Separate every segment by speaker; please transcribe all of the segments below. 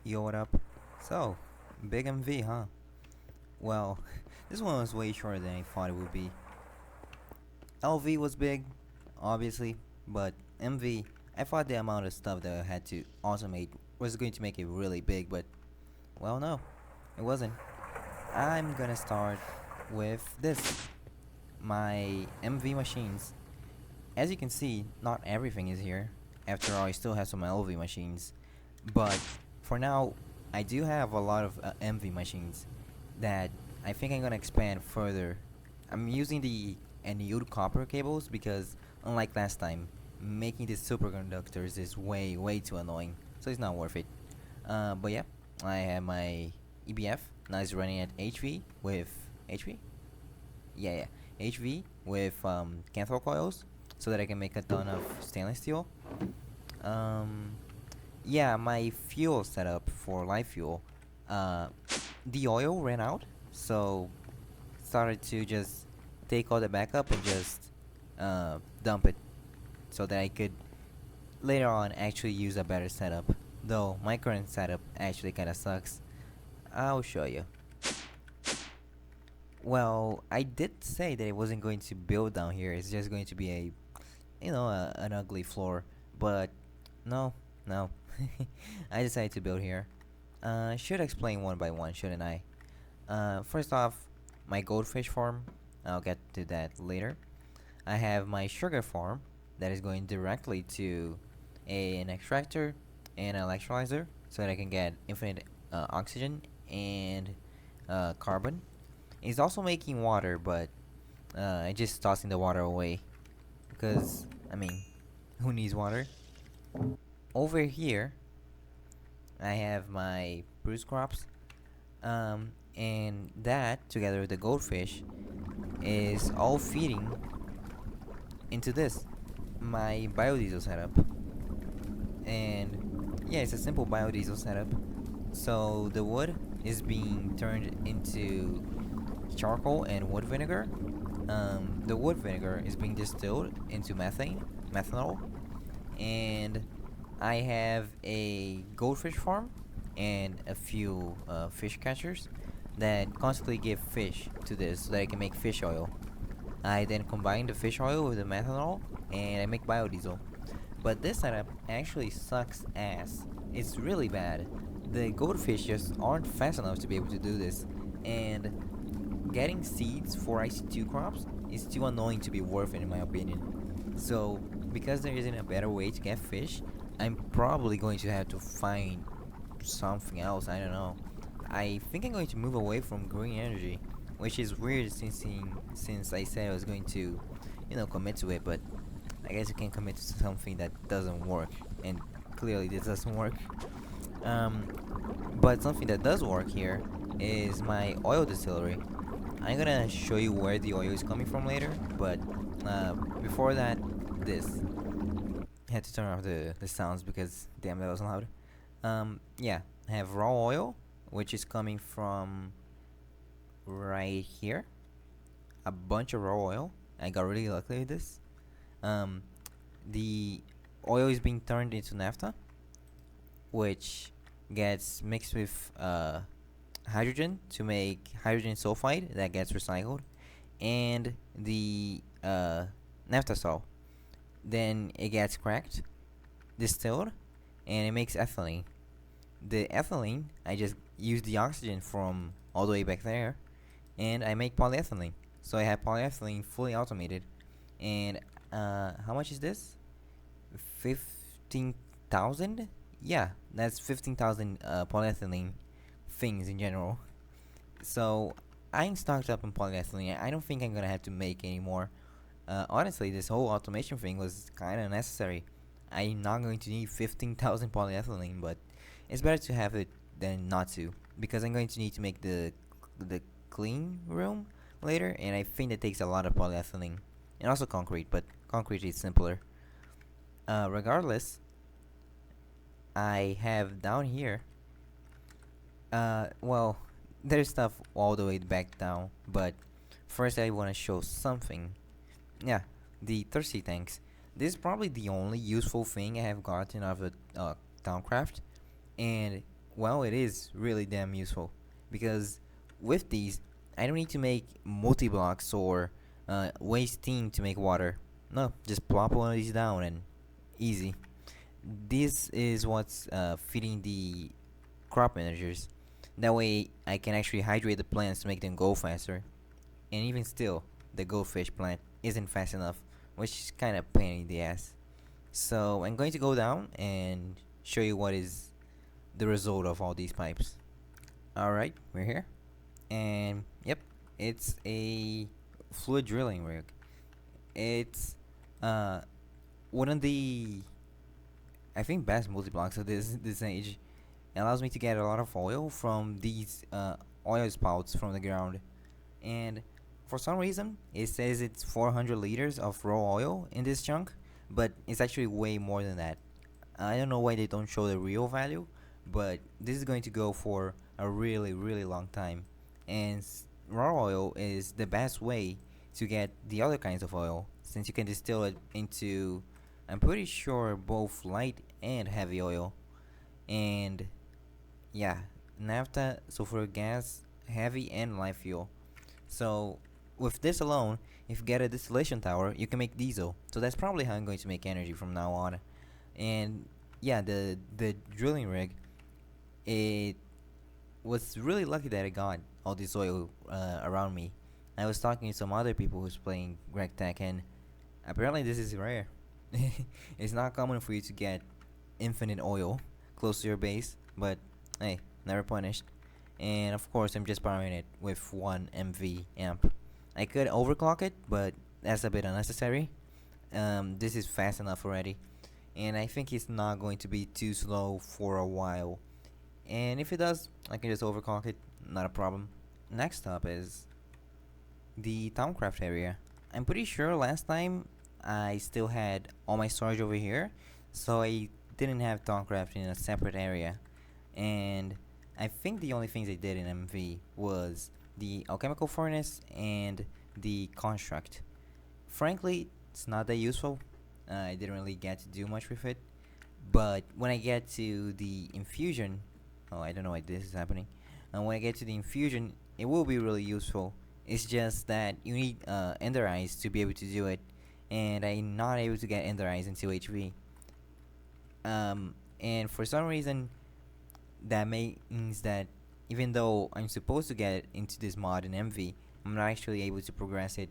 Speaker 1: Yo, what up? So, big MV, huh? Well, this one was way shorter than I thought it would be. LV was big, obviously, but MV, I thought the amount of stuff that I had to automate was going to make it really big, but, well, no, it wasn't. I'm gonna start with this my MV machines. As you can see, not everything is here. After all, I still have some LV machines. But for now, I do have a lot of MV machines that I think I'm gonna expand further. I'm using the annealed copper cables because, unlike last time, making these superconductors is way too annoying. So it's not worth it. But yeah, I have my EBF. Now it's running at HV with HV. Yeah, HV with cathode coils, so that I can make a ton of stainless steel. Um, yeah, my fuel setup for light fuel, uh, the oil ran out, so started to just take all the backup and just dump it, so that I could later on actually use a better setup. Though my current setup actually kind of sucks. I'll show you. Well, I did say that it wasn't going to build down here. It's just going to be an ugly floor. But no, no. I decided to build here. Should explain one by one, shouldn't I? First off, my goldfish farm. I'll get to that later. I have my sugar farm that is going directly to an extractor and an electrolyzer so that I can get infinite oxygen and carbon. It's also making water, but I just tossing the water away because I mean, who needs water? Over here, I have my bruise crops, and that together with the goldfish is all feeding into this my biodiesel setup. And yeah, it's a simple biodiesel setup. So the wood is being turned into charcoal and wood vinegar. The wood vinegar is being distilled into methanol, and I have a goldfish farm and a few fish catchers that constantly give fish to this so that I can make fish oil. I then combine the fish oil with the methanol and I make biodiesel. But this setup actually sucks ass. It's really bad. The goldfish just aren't fast enough to be able to do this, and getting seeds for IC2 crops is too annoying to be worth it in my opinion. So, because there isn't a better way to get fish, I'm probably going to have to find something else, I don't know. I think I'm going to move away from green energy, which is weird since I said I was going to, commit to it, but I guess you can commit to something that doesn't work, and clearly this doesn't work. Um, but something that does work here is my oil distillery. I'm gonna show you where the oil is coming from later, but before that, this. I had to turn off the sounds because damn that was loud. Yeah, I have raw oil, which is coming from right here. A bunch of raw oil. I got really lucky with this. Um, the oil is being turned into naphtha, which gets mixed with hydrogen to make hydrogen sulfide that gets recycled, and the naphtha sol. Then it gets cracked, distilled, and it makes ethylene. The ethylene, I just use the oxygen from all the way back there, and I make polyethylene. So I have polyethylene fully automated. And how much is this? 15,000? Yeah, that's 15,000 polyethylene things in general. So I'm stocked up on polyethylene. I don't think I'm gonna have to make any more. Honestly, this whole automation thing was kind of necessary. I'm not going to need 15,000 polyethylene, but it's better to have it than not to, because I'm going to need to make the clean room later, and I think that takes a lot of polyethylene and also concrete, but concrete is simpler. Regardless, I have down here. Well, there's stuff all the way back down, but first I want to show something. Yeah, the thirsty tanks. This is probably the only useful thing I have gotten out of the Towncraft, and Well, it is really damn useful because with these, I don't need to make multi blocks or waste steam to make water. No, just plop one of these down and easy. This is what's feeding the crop managers. That way, I can actually hydrate the plants to make them go faster. And even still, the goldfish plant isn't fast enough, which is kind of pain in the ass. So I'm going to go down and show you what is the result of all these pipes. Alright, we're here. And yep, it's a fluid drilling rig. It's uh one of the, I think, best multi-blocks of this age. It allows me to get a lot of oil from these oil spouts from the ground. And for some reason, it says it's 400 liters of raw oil in this chunk, but it's actually way more than that. I don't know why they don't show the real value, but this is going to go for a really, really long time. And raw oil is the best way to get the other kinds of oil, since you can distill it into, I'm pretty sure, both light and heavy oil. And yeah, naphtha, sulfuric gas, heavy and light fuel. So with this alone, if you get a distillation tower, you can make diesel. So that's probably how I'm going to make energy from now on. And yeah, the drilling rig, it was really lucky that I got all this oil around me. I was talking to some other people who's playing Greg Tech, and apparently this is rare. It's not common for you to get infinite oil close to your base, but hey, never punished. And of course, I'm just powering it with 1 MV amp. I could overclock it, but that's a bit unnecessary. This is fast enough already, and I think it's not going to be too slow for a while. And if it does, I can just overclock it, not a problem. Next up is the Towncraft area. I'm pretty sure last time I still had all my storage over here, so I didn't have Towncraft in a separate area. And I think the only things I did in MV was the alchemical furnace and the construct. Frankly, it's not that useful. I didn't really get to do much with it. But when I get to the infusion, oh, I don't know why this is happening. When I get to the infusion, it will be really useful. It's just that you need Ender Eyes to be able to do it, and I'm not able to get Ender Eyes until HV. And for some reason, that means that even though I'm supposed to get into this mod in MV, I'm not actually able to progress it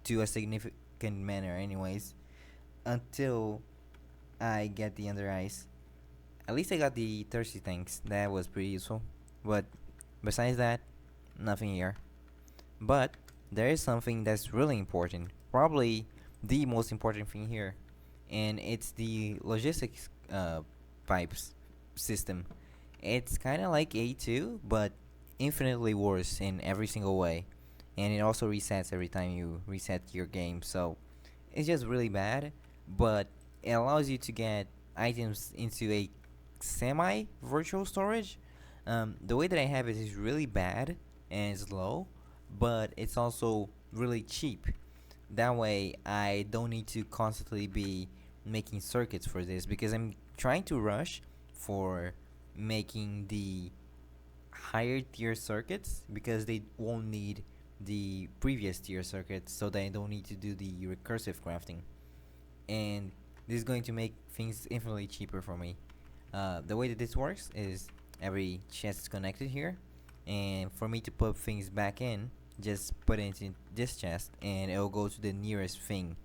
Speaker 1: to a significant manner, anyways, until I get the Ender Eyes. At least I got the thirsty tanks. That was pretty useful. But besides that, nothing here. But there is something that's really important. Probably the most important thing here. And it's the logistics pipes system. It's kind of like A2, but infinitely worse in every single way. And it also resets every time you reset your game. So it's just really bad. But it allows you to get items into a semi virtual storage. The way that I have it is really bad and slow, but it's also really cheap. That way, I don't need to constantly be making circuits for this because I'm trying to rush for making the higher tier circuits because they won't need the previous tier circuits, so that I don't need to do the recursive crafting. And this is going to make things infinitely cheaper for me. The way that this works is every chest is connected here, and for me to put things back in, just put it into this chest, and it will go to the nearest thing,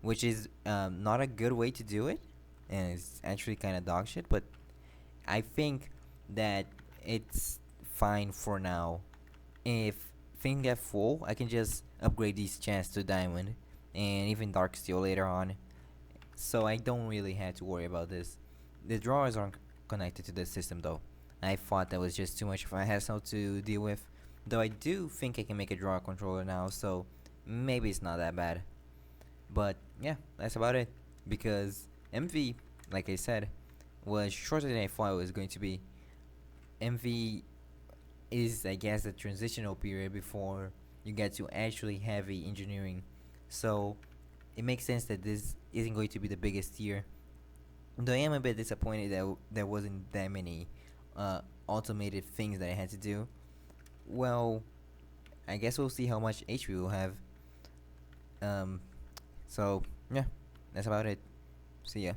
Speaker 1: which is not a good way to do it, and it's actually kind of dog shit. But I think that it's fine for now. If things get full, I can just upgrade these chests to diamond, and even dark steel later on, so I don't really have to worry about this. The drawers aren't connected to the system though. I thought that was just too much of a hassle to deal with, though I do think I can make a drawer controller now, so maybe it's not that bad. But yeah, that's about it. Because MV, like I said, was shorter than I thought it was going to be. MV is, I guess, the transitional period before you get to actually heavy engineering. So it makes sense that this isn't going to be the biggest tier. Though I am a bit disappointed that there wasn't that many automated things that I had to do. Well, I guess we'll see how much HP we'll have. Um, so yeah, that's about it. See ya.